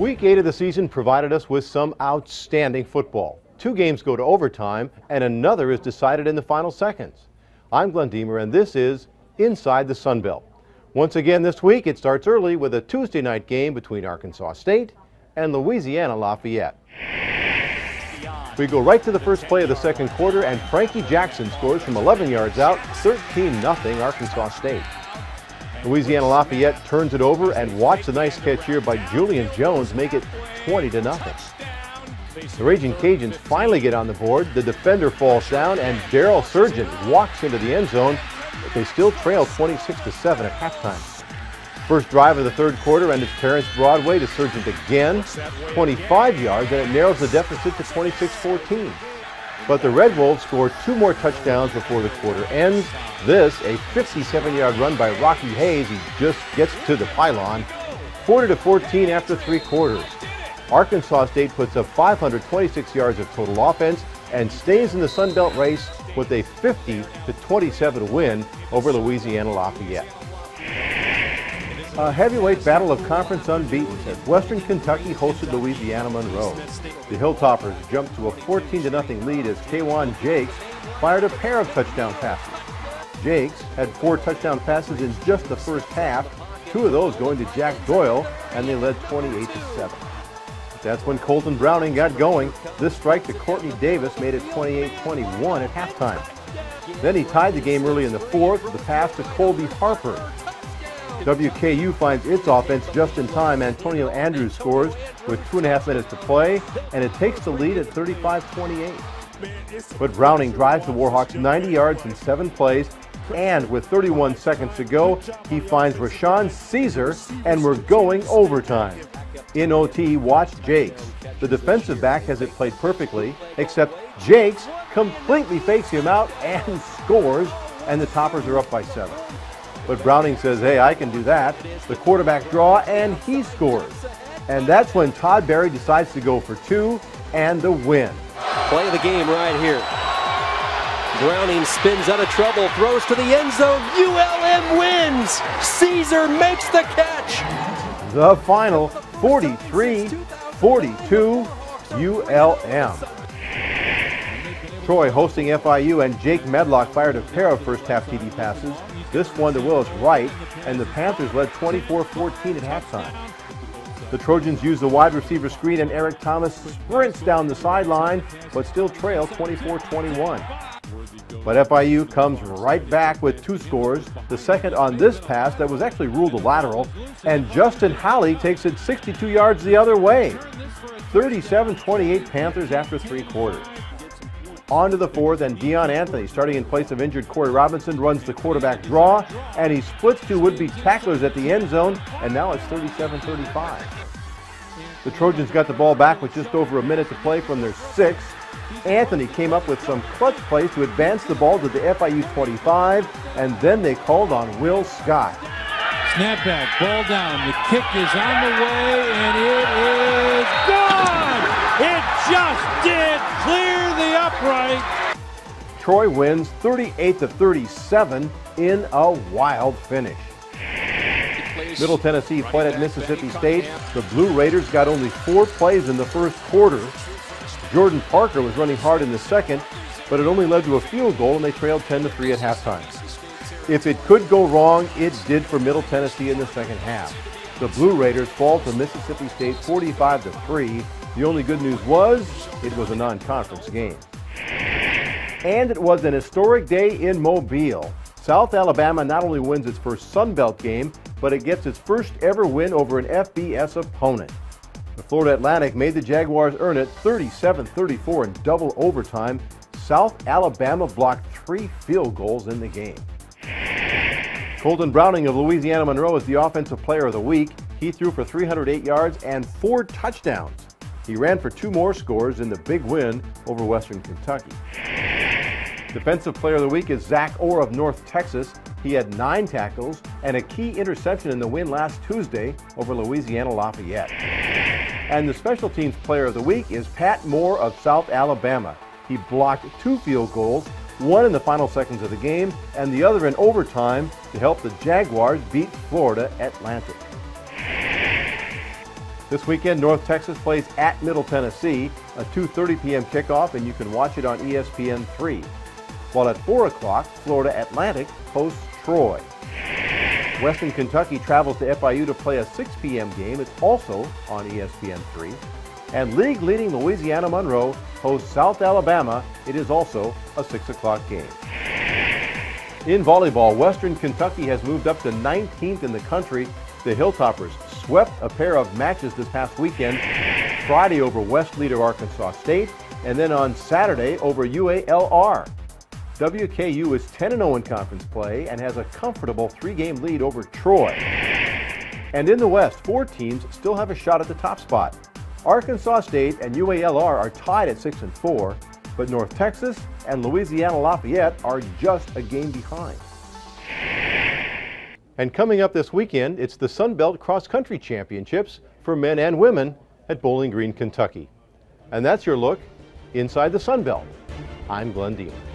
Week 8 of the season provided us with some outstanding football. 2 games go to overtime, and another is decided in the final seconds. I'm Glen Dehmer, and this is Inside the Sun Belt. Once again this week, it starts early with a Tuesday night game between Arkansas State and Louisiana Lafayette. We go right to the first play of the second quarter, and Frankie Jackson scores from 11 yards out, 13-0 Arkansas State. Louisiana Lafayette turns it over, and watch the nice catch here by Julian Jones make it 20-0. The Raging Cajuns finally get on the board. The defender falls down, and Darrell Surgeon walks into the end zone, but they still trail 26-7 at halftime. First drive of the third quarter, and it's Terrence Broadway to Surgeon again, 25 yards, and it narrows the deficit to 26-14. But the Red Wolves score 2 more touchdowns before the quarter ends. This, a 57-yard run by Rocky Hayes. He just gets to the pylon. 40-14 after 3 quarters. Arkansas State puts up 526 yards of total offense and stays in the Sun Belt race with a 50-27 win over Louisiana Lafayette. A heavyweight battle of conference unbeaten as Western Kentucky hosted Louisiana Monroe. The Hilltoppers jumped to a 14-0 lead as K'Wan Jakes fired a pair of touchdown passes. Jakes had 4 touchdown passes in just the first half, 2 of those going to Jack Doyle, and they led 28-7. That's when Colton Browning got going. This strike to Courtney Davis made it 28-21 at halftime. Then he tied the game early in the fourth with a pass to Colby Harper. WKU finds its offense just in time. Antonio Andrews scores with 2.5 minutes to play, and it takes the lead at 35-28. But Browning drives the Warhawks 90 yards in 7 plays, and with 31 seconds to go, he finds Rashawn Caesar, and we're going overtime. In OT, watch Jakes. The defensive back has it played perfectly, except Jakes completely fakes him out and scores, and the Toppers are up by 7. But Browning says, hey, I can do that. The quarterback draw, and he scores. And that's when Todd Berry decides to go for 2 and the win. Play of the game right here. Browning spins out of trouble, throws to the end zone. ULM wins. Caesar makes the catch. The final, 43-42 ULM. Troy hosting FIU, and Jake Medlock fired a pair of first-half TD passes. This one to Willis Wright, and the Panthers led 24-14 at halftime. The Trojans use the wide receiver screen, and Eric Thomas sprints down the sideline, but still trail 24-21. But FIU comes right back with 2 scores, the second on this pass that was actually ruled a lateral, and Justin Howley takes it 62 yards the other way. 37-28 Panthers after 3 quarters. On to the fourth, and Deion Anthony, starting in place of injured Corey Robinson, runs the quarterback draw, and he splits 2 would-be tacklers at the end zone, and now it's 37-35. The Trojans got the ball back with just over a minute to play from their 6. Anthony came up with some clutch plays to advance the ball to the FIU 25, and then they called on Will Scott. Snapback, ball down, the kick is on the way, and it is gone! It just did clear the upright. Troy wins 38-37 in a wild finish. Middle Tennessee played at Mississippi State. The Blue Raiders got only 4 plays in the first quarter. Jordan Parker was running hard in the second, but it only led to a field goal, and they trailed 10-3 at halftime. If it could go wrong, it did for Middle Tennessee in the second half. The Blue Raiders fall to Mississippi State 45-3. The only good news was it was a non-conference game. And it was an historic day in Mobile. South Alabama not only wins its first Sun Belt game, but it gets its first ever win over an FBS opponent. The Florida Atlantic made the Jaguars earn it 37-34 in double overtime. South Alabama blocked 3 field goals in the game. Colton Browning of Louisiana Monroe is the Offensive Player of the Week. He threw for 308 yards and 4 touchdowns. He ran for 2 more scores in the big win over Western Kentucky. Defensive Player of the Week is Zach Orr of North Texas. He had 9 tackles and a key interception in the win last Tuesday over Louisiana Lafayette. And the Special Teams Player of the Week is Pat Moore of South Alabama. He blocked 2 field goals, one in the final seconds of the game and the other in overtime to help the Jaguars beat Florida Atlantic. This weekend, North Texas plays at Middle Tennessee, a 2:30 p.m. kickoff, and you can watch it on ESPN3. While at 4 o'clock, Florida Atlantic hosts Troy. Western Kentucky travels to FIU to play a 6 p.m. game. It's also on ESPN3. And league-leading Louisiana Monroe hosts South Alabama. It is also a 6 o'clock game. In volleyball, Western Kentucky has moved up to 19th in the country. The Hilltoppers swept a pair of matches this past weekend, Friday over West leader Arkansas State, and then on Saturday over UALR. WKU is 10-0 in conference play and has a comfortable 3-game lead over Troy. And in the West, 4 teams still have a shot at the top spot. Arkansas State and UALR are tied at 6 and 4, but North Texas and Louisiana Lafayette are just a game behind. And coming up this weekend, it's the Sun Belt Cross Country Championships for men and women at Bowling Green, Kentucky. And that's your look inside the Sun Belt. I'm Glen Dehmer.